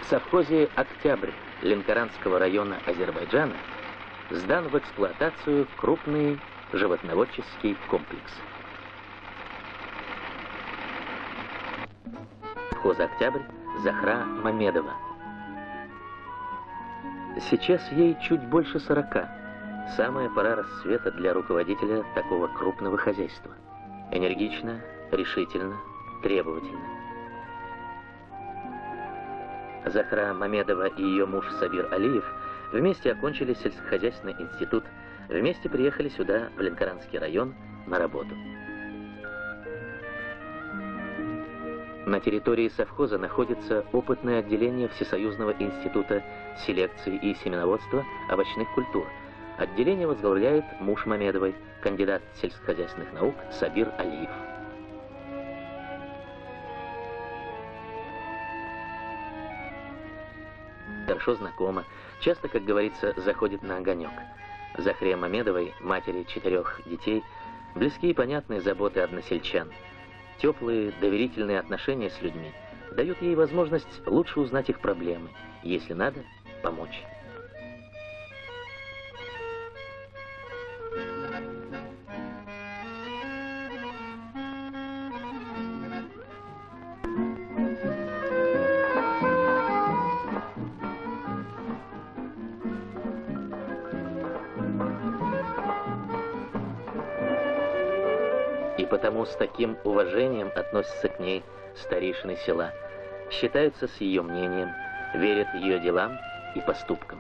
В совхозе «Октябрь» Ленкоранского района Азербайджана сдан в эксплуатацию крупный животноводческий комплекс. Совхоз «Октябрь» Захра Мамедова. Сейчас ей чуть больше 40. Самая пора расцвета для руководителя такого крупного хозяйства. Энергично, решительно, требовательно. Захра Мамедова и ее муж Сабир Алиев вместе окончили сельскохозяйственный институт, вместе приехали сюда, в Ленкоранский район, на работу. На территории совхоза находится опытное отделение Всесоюзного института селекции и семеноводства овощных культур. Отделение возглавляет муж Мамедовой, кандидат сельскохозяйственных наук Сабир Алиев. Хорошо знакома, часто, как говорится, заходит на огонек. Захре Мамедовой, матери 4 детей, близкие и понятные заботы односельчан. Теплые, доверительные отношения с людьми дают ей возможность лучше узнать их проблемы, если надо, помочь. И потому с таким уважением относятся к ней старейшины села, считаются с ее мнением, верят ее делам и поступкам.